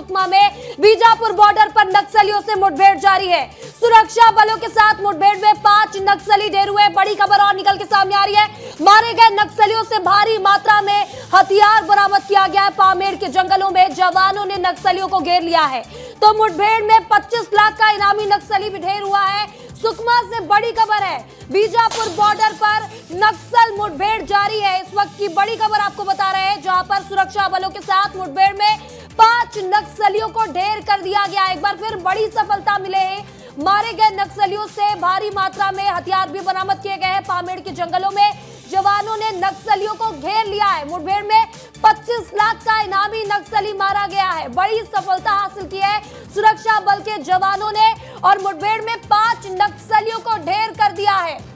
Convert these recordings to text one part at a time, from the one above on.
सुकमा में बीजापुर बॉर्डर पर नक्सलियों से मुठभेड़ जारी है। सुरक्षा बलों के साथ मुठभेड़ में 5 नक्सली ढेर हुए। बड़ी खबर और निकल के सामने आ रही है। मारे गए नक्सलियों से भारी मात्रा में हथियार बरामद किया गया है। पामेड़ के जंगलों में जवानों ने नक्सलियों को घेर लिया है। तो मुठभेड़ में 25 लाख का इनामी नक्सली भी ढेर हुआ है। सुकमा से बड़ी खबर है, बीजापुर बॉर्डर पर नक्सल मुठभेड़ जारी है। इस वक्त की बड़ी खबर आपको बता रहे हैं, जहां पर सुरक्षा बलों के साथ मुठभेड़ में 5 नक्सलियों को ढेर कर दिया गया। एक बार फिर बड़ी सफलता मिले हैं। मारे गए नक्सलियों से भारी मात्रा में हथियार भी बरामद किए गए हैं। पामेड़ के जंगलों में जवानों ने नक्सलियों को घेर लिया है। मुठभेड़ में 25 लाख का इनामी नक्सली मारा गया है। बड़ी सफलता हासिल की है सुरक्षा बल के जवानों ने और मुठभेड़ में 5 नक्सलियों को ढेर कर दिया है।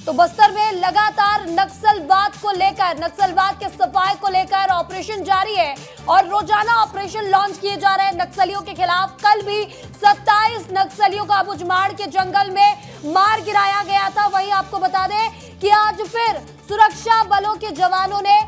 तो बस्तर में लगातार नक्सलवाद के सफाए को लेकर ऑपरेशन जारी है और रोजाना ऑपरेशन लॉन्च किए जा रहे हैं नक्सलियों के खिलाफ। कल भी 27 नक्सलियों का बुजमाड़ के जंगल में मार गिराया गया था। वहीं आपको बता दें कि आज फिर सुरक्षा बलों के जवानों ने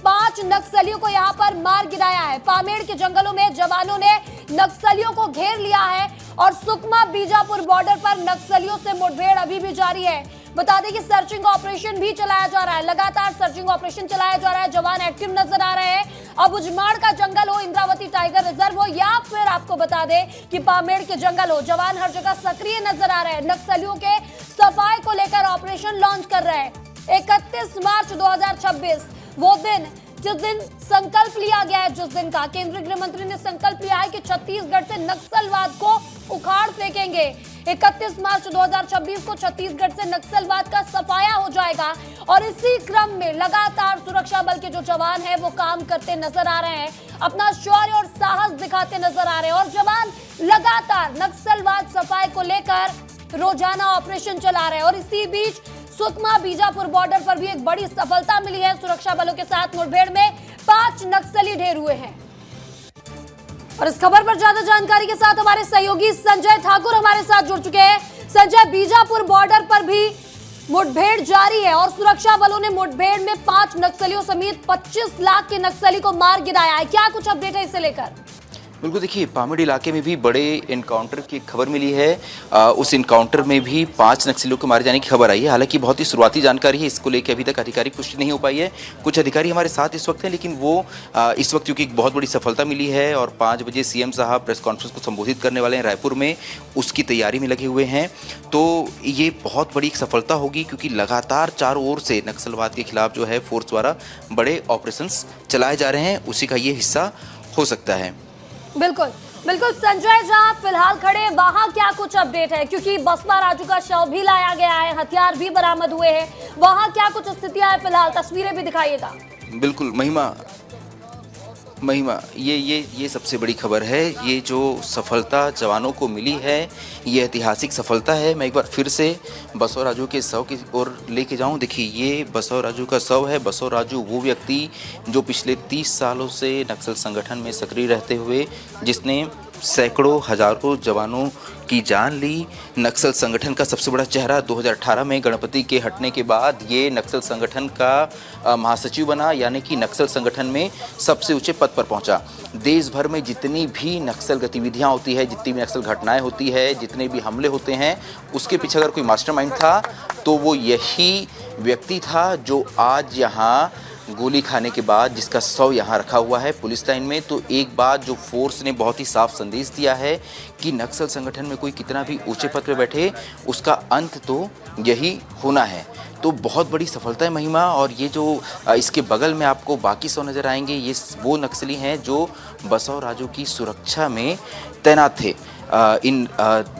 5 नक्सलियों को यहां पर मार गिराया है। पामेड़ के जंगलों में जवानों ने नक्सलियों को घेर लिया है और सुकमा बीजापुर बॉर्डर पर नक्सलियों से मुठभेड़ अभी भी जारी है। बता दें कि सर्चिंग ऑपरेशन भी चलाया जा रहा है। लगातार सर्चिंग ऑपरेशन चलाया जा रहा है। जवान एक्टिव नजर आ रहे हैं। अब उजमाड़ का जंगल हो, इंद्रावती टाइगर रिजर्व हो या फिर आपको बता दें कि पामेड़ के जंगल हो, जवान हर जगह सक्रिय नजर आ रहे हैं। नक्सलियों के सफाई को लेकर ऑपरेशन लॉन्च कर रहे हैं। 31 मार्च 2026 वो दिन जिस दिन संकल्प लिया गया है, जिस दिन का केंद्रीय गृह मंत्री ने संकल्प लिया है कि छत्तीसगढ़ से नक्सलवाद को उखाड़ फेंकेंगे। 31 मार्च 2026 को छत्तीसगढ़ से नक्सलवाद का सफाया हो जाएगा और इसी क्रम में लगातार सुरक्षा बल के जो जवान हैं वो काम करते नजर आ रहे हैं, अपना शौर्य और साहस दिखाते नजर आ रहे हैं और जवान लगातार नक्सलवाद सफाई को लेकर रोजाना ऑपरेशन चला रहे हैं। और इसी बीच सुकमा बीजापुर बॉर्डर पर भी एक बड़ी सफलता मिली है। सुरक्षा बलों के साथ मुठभेड़ में 5 नक्सली ढेर हुए हैं। और इस खबर पर ज्यादा जानकारी के साथ हमारे सहयोगी संजय ठाकुर हमारे साथ जुड़ चुके हैं। संजय, बीजापुर बॉर्डर पर भी मुठभेड़ जारी है और सुरक्षा बलों ने मुठभेड़ में 5 नक्सलियों समेत 25 लाख के नक्सली को मार गिराया है। क्या कुछ अपडेट है इसे लेकर? बिल्कुल, देखिए पामेड़ इलाके में भी बड़े इनकाउंटर की खबर मिली है। उस इनकाउंटर में भी 5 नक्सलियों को मारे जाने की खबर आई है। हालांकि बहुत ही शुरुआती जानकारी है, इसको लेकर अभी तक आधिकारिक पुष्टि नहीं हो पाई है। कुछ अधिकारी हमारे साथ इस वक्त हैं, लेकिन वो इस वक्त क्योंकि एक बहुत बड़ी सफलता मिली है और 5 बजे सीएम साहब प्रेस कॉन्फ्रेंस को संबोधित करने वाले हैं रायपुर में, उसकी तैयारी में लगे हुए हैं। तो ये बहुत बड़ी सफलता होगी क्योंकि लगातार चारों ओर से नक्सलवाद के खिलाफ जो है फोर्स द्वारा बड़े ऑपरेशंस चलाए जा रहे हैं, उसी का ये हिस्सा हो सकता है। बिल्कुल बिल्कुल संजय, जहां फिलहाल खड़े वहां क्या कुछ अपडेट है? क्योंकि बसपा राजू का शव भी लाया गया है, हथियार भी बरामद हुए हैं, वहां क्या कुछ स्थितियां है फिलहाल? तस्वीरें भी दिखाइएगा। बिल्कुल महिमा, ये सबसे बड़ी खबर है। ये जो सफलता जवानों को मिली है ये ऐतिहासिक सफलता है। मैं एक बार फिर से बसव राजू के शव की ओर लेके जाऊं। देखिए ये बसव राजू का शव है। बसव राजू वो व्यक्ति जो पिछले 30 सालों से नक्सल संगठन में सक्रिय रहते हुए जिसने सैकड़ों हजारों जवानों की जान ली। नक्सल संगठन का सबसे बड़ा चेहरा 2018 में गणपति के हटने के बाद ये नक्सल संगठन का महासचिव बना, यानी कि नक्सल संगठन में सबसे ऊंचे पद पर पहुंचा। देश भर में जितनी भी नक्सल गतिविधियां होती है, जितनी भी नक्सल घटनाएं होती है, जितने भी हमले होते हैं, उसके पीछे अगर कोई मास्टरमाइंड था तो वो यही व्यक्ति था जो आज यहाँ गोली खाने के बाद जिसका शव यहाँ रखा हुआ है पुलिस लाइन में। तो एक बात जो फोर्स ने बहुत ही साफ संदेश दिया है कि नक्सल संगठन में कोई कितना भी ऊंचे पद पर बैठे उसका अंत तो यही होना है। तो बहुत बड़ी सफलता है महिमा। और ये जो इसके बगल में आपको बाकी 100 नज़र आएंगे, ये वो नक्सली हैं जो बसव राजू की सुरक्षा में तैनात थे। इन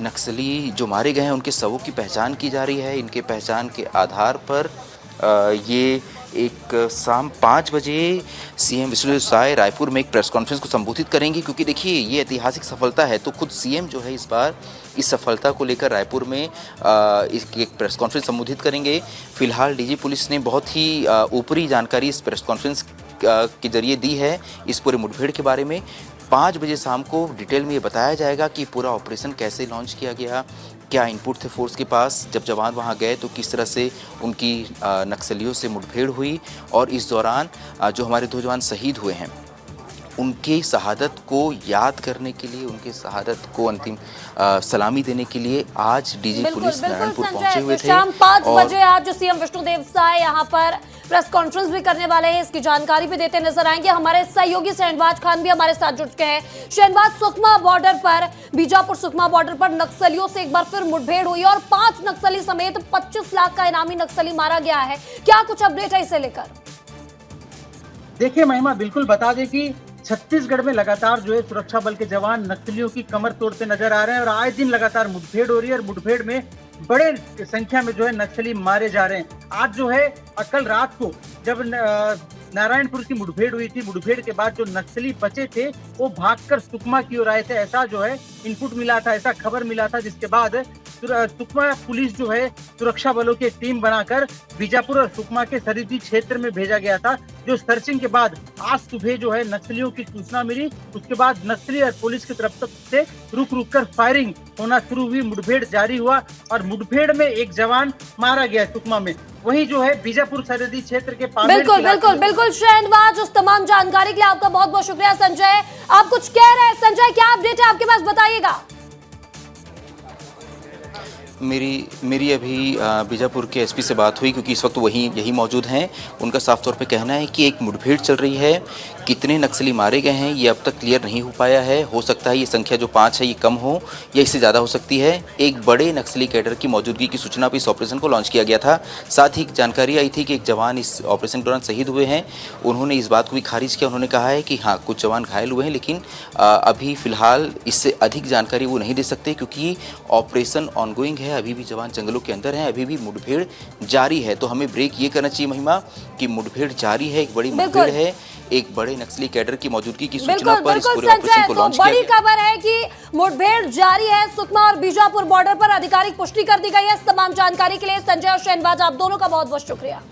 नक्सली जो मारे गए हैं उनके शवों की पहचान की जा रही है। इनके पहचान के आधार पर ये एक शाम 5 बजे सीएम विष्णुदेव साय रायपुर में एक प्रेस कॉन्फ्रेंस को संबोधित करेंगे, क्योंकि देखिए ये ऐतिहासिक सफलता है। तो खुद सीएम जो है इस बार इस सफलता को लेकर रायपुर में एक प्रेस कॉन्फ्रेंस संबोधित करेंगे। फिलहाल डीजी पुलिस ने बहुत ही ऊपरी जानकारी इस प्रेस कॉन्फ्रेंस के जरिए दी है इस पूरे मुठभेड़ के बारे में। 5 बजे शाम को डिटेल में ये बताया जाएगा कि पूरा ऑपरेशन कैसे लॉन्च किया गया, क्या इनपुट थे फोर्स के पास, जब जवान वहां गए तो किस तरह से उनकी नक्सलियों से मुठभेड़ हुई और इस दौरान जो हमारे 2 जवान शहीद हुए हैं उनके शहादत को याद करने के लिए, उनके शहादत को अंतिम सलामी देने के लिए आज डीजी पुलिस नारायणपुर पहुंचे हुए थे। शाम 5 बजे आज जो सीएम विष्णुदेव साय यहाँ पर प्रेस कॉन्फ्रेंस भी करने वाले हैं, इसकी जानकारी भी देते नजर आएंगे। हमारे सहयोगी शहनवाज खान भी हमारे साथ जुड़ चुके हैं। शहनवाज, सुकमा बॉर्डर पर, बीजापुर सुकमा बॉर्डर पर नक्सलियों से एक बार फिर मुठभेड़ हुई और 5 नक्सली समेत 25 लाख का इनामी नक्सली मारा गया है। क्या कुछ अपडेट है इसे लेकर? देखिए महिमा, बिल्कुल बता दें कि छत्तीसगढ़ में लगातार जो है सुरक्षा बल के जवान नक्सलियों की कमर तोड़ते नजर आ रहे हैं और आए दिन लगातार मुठभेड़ हो रही है और मुठभेड़ में बड़े संख्या में जो है नक्सली मारे जा रहे हैं। आज जो है कल रात को जब नारायणपुर की मुठभेड़ हुई थी, मुठभेड़ के बाद जो नक्सली बचे थे वो भागकर सुकमा की ओर आए थे, ऐसा जो है इनपुट मिला था, ऐसा खबर मिला था, जिसके बाद सुकमा पुलिस जो है सुरक्षा बलों की टीम बनाकर बीजापुर और सुकमा के सरहदी क्षेत्र में भेजा गया था। जो सर्चिंग के बाद आज सुबह जो है नक्सलियों की सूचना मिली, उसके बाद नक्सली और पुलिस की तरफ से रुक कर फायरिंग होना शुरू हुई, मुठभेड़ जारी हुआ और मुठभेड़ में एक जवान मारा गया सुकमा में। वहीं जो है बीजापुर सरहदी क्षेत्र के बिल्कुल शहनवाज, उस तमाम जानकारी के लिए आपका बहुत बहुत शुक्रिया। संजय, आप कुछ कह रहे हैं? संजय, क्या अपडेट है आपके पास, बताइएगा। मेरी अभी बीजापुर के एसपी से बात हुई, क्योंकि इस वक्त यही मौजूद हैं। उनका साफ तौर पे कहना है कि एक मुठभेड़ चल रही है, कितने नक्सली मारे गए हैं ये अब तक क्लियर नहीं हो पाया है। हो सकता है ये संख्या जो 5 है ये कम हो या इससे ज़्यादा हो सकती है। एक बड़े नक्सली कैडर की मौजूदगी की सूचना पर इस ऑपरेशन को लॉन्च किया गया था। साथ ही जानकारी आई थी कि एक जवान इस ऑपरेशन के दौरान शहीद हुए हैं। उन्होंने इस बात को भी खारिज किया। उन्होंने कहा है कि हाँ, कुछ जवान घायल हुए हैं, लेकिन अभी फ़िलहाल इससे अधिक जानकारी वो नहीं दे सकते, क्योंकि ऑपरेशन ऑनगोइंग है। अभी भी जवान जंगलों के अंदर हैं, अभी भी मुठभेड़ जारी है। तो हमें ब्रेक ये करना चाहिए महिमा कि मुठभेड़ जारी है, एक बड़ी मुठभेड़ है, एक बड़े नक्सली कैडर की मौजूदगी की सूचना पर इस पूरे ऑपरेशन को लॉन्च किया गया। बड़ी खबर है कि मुठभेड़ जारी है सुकमा और बीजापुर बॉर्डर पर, आधिकारिक पुष्टि कर दी गई है। इस तमाम जानकारी के लिए संजय और शहनवाज, आप दोनों का बहुत बहुत शुक्रिया।